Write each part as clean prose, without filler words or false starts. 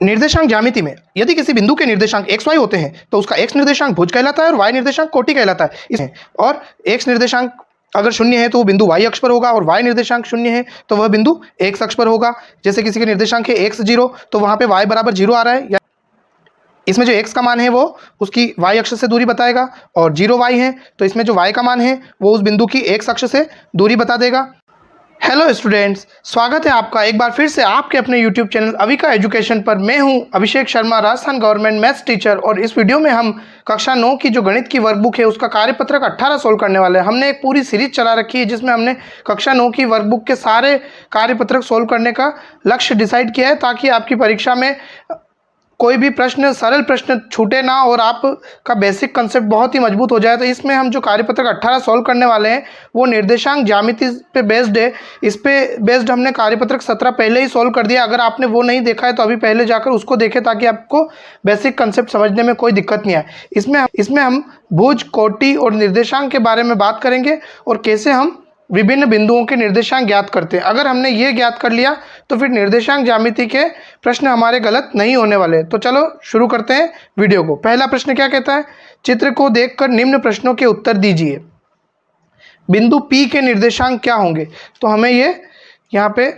निर्देशांक ज्यामिति में यदि किसी बिंदु के निर्देशांक x y होते हैं तो उसका x निर्देशांक भुज कहलाता है और y निर्देशांक कोटि कहलाता है। इसमें और x निर्देशांक अगर शून्य है तो वो बिंदु y अक्ष पर होगा और y निर्देशांक शून्य है तो वह बिंदु x अक्ष पर होगा। जैसे किसी के निर्देशांक है x0 तो वहाँ पे y बराबर 0 आ रहा है, या इसमें जो x का मान है वो उसकी y अक्ष से दूरी बताएगा, और 0 y है तो इसमें जो y का मान है वो उस बिंदु की x अक्ष से दूरी बता देगा। हेलो स्टूडेंट्स, स्वागत है आपका एक बार फिर से आपके अपने यूट्यूब चैनल अविका एजुकेशन पर। मैं हूं Abhishek Sharma, Rajasthan government maths teacher, और इस वीडियो में हम कक्षा 9 की जो गणित की वर्कबुक है उसका कार्यपत्रक 18 सोल्व करने वाले हैं। हमने एक पूरी सीरीज चला रखी है जिसमें हमने कक्षा 9 की वर्कबुक के सारे कार्यपत्रक सोल्व करने का लक्ष्य डिसाइड किया है, ताकि आपकी परीक्षा में कोई भी प्रश्न, सरल प्रश्न छूटे ना और आपका बेसिक कंसेप्ट बहुत ही मजबूत हो जाए। तो इसमें हम जो कार्यपत्रक 18 सॉल्व करने वाले हैं वो निर्देशांक ज्यामिति पे बेस्ड है। इस पे बेस्ड हमने कार्यपत्रक 17 पहले ही सॉल्व कर दिया। अगर आपने वो नहीं देखा है तो अभी पहले जाकर उसको देखें, ताकि आपको बेसिक कंसेप्ट समझने में कोई दिक्कत नहीं आए। इसमें हम भुज, कोटि और निर्देशांक के बारे में बात करेंगे और कैसे हम विभिन्न बिंदुओं के निर्देशांक ज्ञात करते हैं। अगर हमने ये ज्ञात कर लिया तो फिर निर्देशांक ज्यामिति के प्रश्न हमारे गलत नहीं होने वाले। तो चलो शुरू करते हैं वीडियो को। पहला प्रश्न क्या कहता है? चित्र को देखकर निम्न प्रश्नों के उत्तर दीजिए। बिंदु P के निर्देशांक क्या होंगे? तो हमें ये यहाँ पे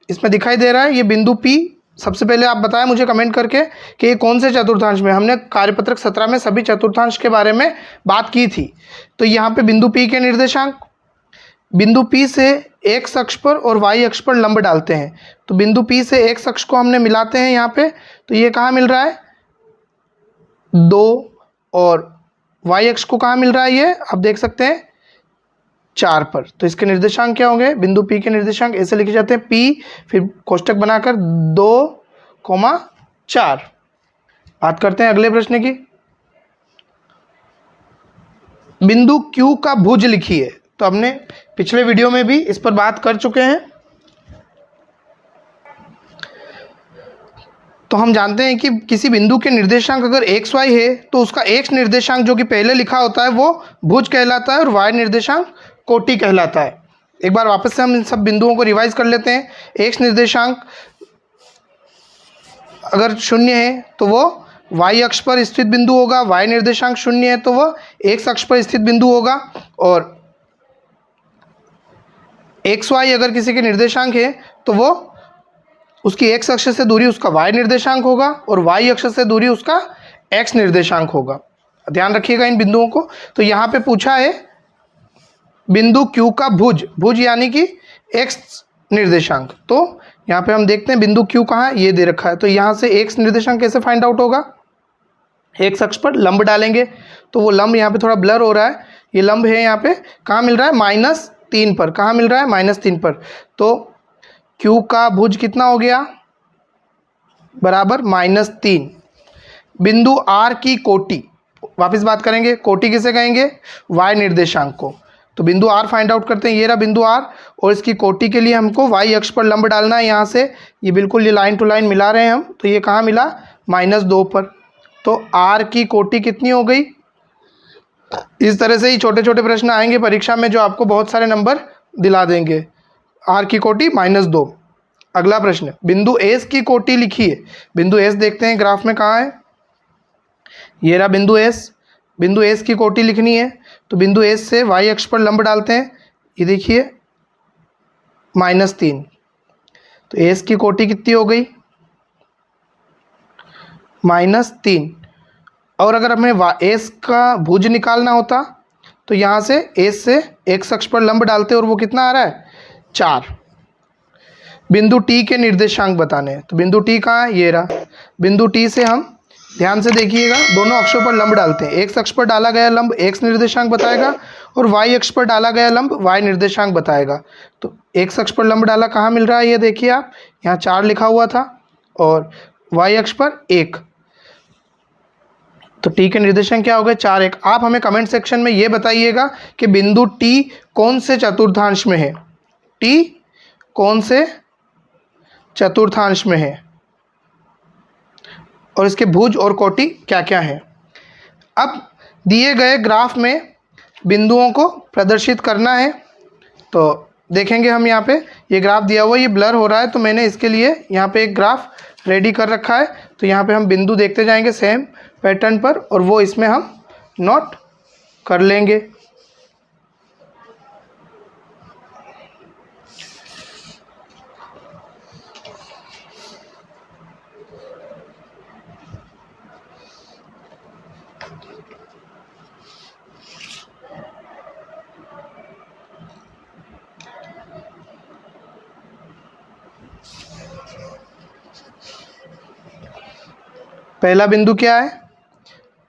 इसमें दिखाई दे रहा है, ये बिंदु P। सबसे पहले आप बताएं मुझे कमेंट करके कि ये कौन से चतुर्थांश में। हमने कार्यपत्रक 17 में सभी चतुर्थांश के बारे में बात की थी। तो यहाँ पे बिंदु P के निर्देशांक, बिंदु P से x अक्ष पर और y अक्ष पर लंब डालते हैं। तो बिंदु P से x अक्ष को हमने मिलाते हैं यहाँ पे, तो ये कहाँ मिल रहा है? 2, और y अक्ष को कहाँ मिल रहा है? ये आप देख सकते हैं 4 पर। तो इसके निर्देशांक क्या होंगे? बिंदु P के निर्देशांक ऐसे लिखे जाते हैं, P फिर कोष्टक बनाकर 2,4। बात करते हैं अगले प्रश्न की। बिंदु Q का भुज लिखिए। तो हमने पिछले वीडियो में भी इस पर बात कर चुके हैं। तो हम जानते हैं कि किसी बिंदु के निर्देशांक अगर x y है तो उसका x निर्देशांक जो कि पहले लिखा होता है वो भुज कहलाता है और y निर्देशांक कोटि कहलाता है। एक बार वापस से हम इन सब बिंदुओं को रिवाइज कर लेते हैं। x निर्देशांक अगर शून्य है तो वो y अक्ष पर स्थित बिंदु होगा, y निर्देशांक शून्य है तो वह x अक्ष पर स्थित बिंदु होगा, और एक्स वाई अगर किसी के निर्देशांक है तो वो उसकी x अक्ष से दूरी उसका y निर्देशांक होगा और y अक्ष से दूरी उसका x निर्देशांक होगा। ध्यान रखिएगा इन बिंदुओं को। तो यहाँ पे पूछा है बिंदु Q का भुज, भुज यानी कि x निर्देशांक। तो यहाँ पे हम देखते हैं बिंदु Q कहाँ है, ये दे रखा है। तो यहाँ से x निर्देशांक कैसे फाइंड आउट होगा? x अक्ष पर लंब डालेंगे। तो वो लंब यहाँ पे थोड़ा ब्लर हो रहा है, ये लंब है यहाँ पे कहाँ मिल रहा है? -3 पर। कहाँ मिल रहा है? -3 पर। तो Q का भुज कितना हो गया? बराबर -3। बिंदु R की कोटि, वापस बात करेंगे, कोटि किसे कहेंगे? y निर्देशांक को। तो बिंदु R फाइंड आउट करते हैं। ये रहा बिंदु R, और इसकी कोटि के लिए हमको y अक्ष पर लंब डालना है। यहाँ से ये बिल्कुल ये लाइन टू लाइन मिला रहे हैं हम। तो ये कहाँ मिला? -2 पर। तो R की कोटि कितनी हो गई? इस तरह से ही छोटे छोटे प्रश्न आएंगे परीक्षा में जो आपको बहुत सारे नंबर दिला देंगे। R की कोटि -2। अगला प्रश्न, बिंदु S की कोटि लिखिए। बिंदु S देखते हैं ग्राफ में कहाँ है, ये रहा बिंदु S। बिंदु S की कोटि लिखनी है तो बिंदु S से y अक्ष पर लंब डालते हैं। ये देखिए -3। तो S की कोटि कितनी हो गई? -3। और अगर हमें S का भुज निकालना होता तो यहाँ से S से x अक्ष पर लंब डालते और वो कितना आ रहा है? 4। बिंदु T के निर्देशांक बताने हैं। तो बिंदु T कहाँ है? ये रहा। बिंदु T से हम ध्यान से देखिएगा, दोनों अक्षों पर लंब डालते हैं। x अक्ष पर डाला गया लंब x निर्देशांक बताएगा और y अक्ष पर डाला गया लंब y निर्देशांक बताएगा। तो x अक्ष पर लंब डाला कहाँ मिल रहा है? ये देखिए आप, यहाँ 4 लिखा हुआ था, और y अक्ष पर 1। तो T के निर्देशांक क्या हो गए? 4, 1। आप हमें कमेंट सेक्शन में ये बताइएगा कि बिंदु T कौन से चतुर्थांश में है? T कौन से चतुर्थांश में है और इसके भुज और कोटि क्या क्या है। अब दिए गए ग्राफ में बिंदुओं को प्रदर्शित करना है। तो देखेंगे हम यहाँ पे, ये ग्राफ दिया हुआ है, ये ब्लर हो रहा है तो मैंने इसके लिए यहाँ पे एक ग्राफ रेडी कर रखा है। तो यहाँ पे हम बिंदु देखते जाएंगे सेम पैटर्न पर, और वो इसमें हम नोट कर लेंगे। पहला बिंदु क्या है?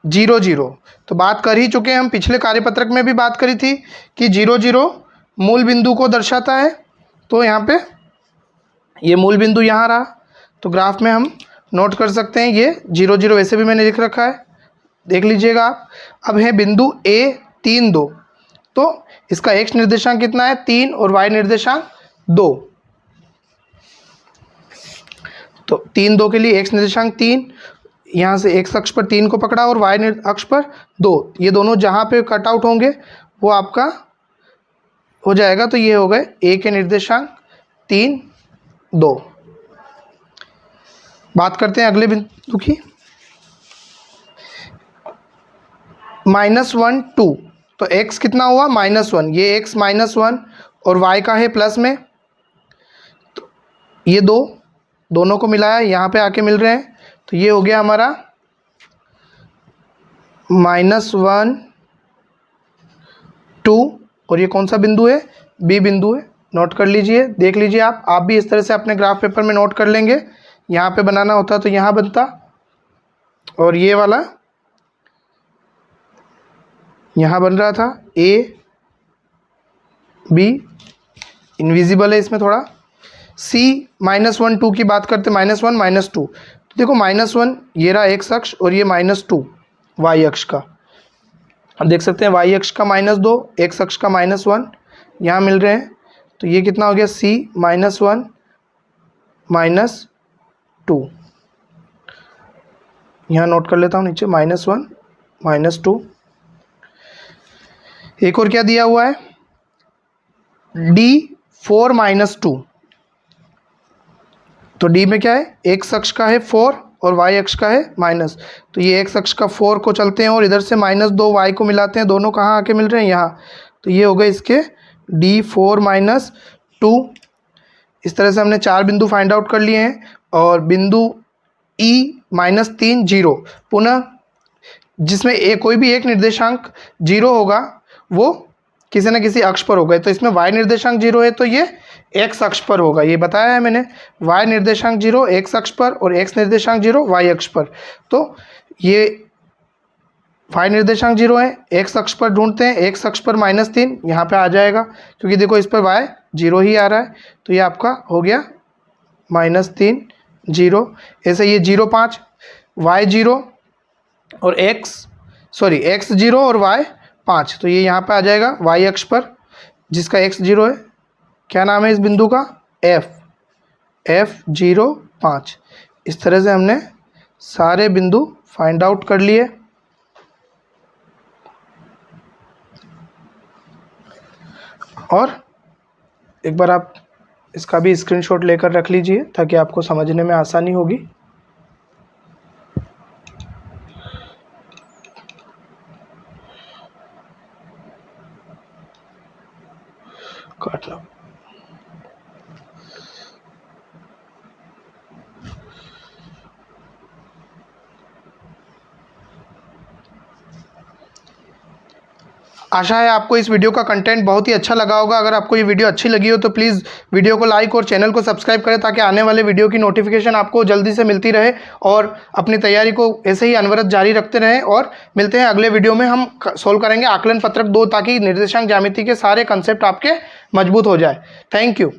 0 0। तो बात कर ही चुके हैं हम, पिछले कार्यपत्रक में भी बात करी थी कि 0 0 मूल बिंदु को दर्शाता है। तो यहाँ पे ये मूल बिंदु यहाँ रहा, तो ग्राफ में हम नोट कर सकते हैं ये 0 0 वैसे भी मैंने लिख रखा है, देख लीजिएगा आप। अब है बिंदु A 3 2, तो इसका x निर्देशांक कितना है? 3 और y निर्देशांक 2। तो 3 2 के लिए x निर्देशांक 3, यहाँ से x अक्ष पर 3 को पकड़ा और y अक्ष पर 2, ये दोनों जहाँ पे कट आउट होंगे वो आपका हो जाएगा। तो ये हो गए a के निर्देशांक 3 2। बात करते हैं अगले बिंदु की, -1 2। तो x कितना हुआ? -1, ये x -1 और y का है प्लस में, तो ये दोनों को मिलाया यहाँ पे आके मिल रहे हैं। तो ये हो गया हमारा -1 2, और ये कौन सा बिंदु है? B बिंदु है, नोट कर लीजिए, देख लीजिए आप भी इस तरह से अपने ग्राफ पेपर में नोट कर लेंगे। यहाँ पे बनाना होता तो यहाँ बनता, और ये वाला यहाँ बन रहा था A B, इनविजिबल है इसमें थोड़ा। C -1 2 की बात करते, -1 -2। तो देखो -1 ये रहा x अक्ष, और ये -2 y अक्ष का। अब देख सकते हैं y अक्ष का -2, x अक्ष का -1 यहाँ मिल रहे हैं। तो ये कितना हो गया? C -1 -2, यहाँ नोट कर लेता हूँ नीचे, -1 -2। एक और क्या दिया हुआ है? D 4 -2। तो D में क्या है? x अक्ष का है 4 और y अक्ष का है माइनस। तो ये x अक्ष का 4 को चलते हैं और इधर से -2 y को मिलाते हैं, दोनों कहाँ आके मिल रहे हैं? यहाँ। तो ये हो गए इसके D 4 -2। इस तरह से हमने 4 बिंदु फाइंड आउट कर लिए हैं। और बिंदु E -3 0, पुनः जिसमें कोई भी एक निर्देशांक 0 होगा वो किसी न किसी अक्ष पर होगा। तो इसमें y निर्देशांक 0 है तो ये x अक्ष पर होगा, ये बताया है मैंने। y निर्देशांक 0 x अक्ष पर और x निर्देशांक 0 y अक्ष पर। तो ये y निर्देशांक 0 है, x अक्ष पर ढूंढते हैं, x अक्ष पर -3 यहाँ पे आ जाएगा, क्योंकि देखो इस पर y 0 ही आ रहा है। तो ये आपका हो गया -3 0। ऐसे ये 0 5 y 0 और x 0 और y 5। तो ये यहाँ पे आ जाएगा y अक्ष पर, जिसका x 0 है। क्या नाम है इस बिंदु का? F 0 5। इस तरह से हमने सारे बिंदु फाइंड आउट कर लिए। और एक बार आप इसका भी स्क्रीनशॉट लेकर रख लीजिए ताकि आपको समझने में आसानी होगी। काट लो। आशा है आपको इस वीडियो का कंटेंट बहुत ही अच्छा लगा होगा। अगर आपको ये वीडियो अच्छी लगी हो तो प्लीज़ वीडियो को लाइक और चैनल को सब्सक्राइब करें, ताकि आने वाले वीडियो की नोटिफिकेशन आपको जल्दी से मिलती रहे, और अपनी तैयारी को ऐसे ही अनवरत जारी रखते रहें। और मिलते हैं अगले वीडियो में, हम सोल्व करेंगे आकलन पत्रक 2, ताकि निर्देशांक ज्यामिति के सारे कंसेप्ट आपके मजबूत हो जाए। Thank you.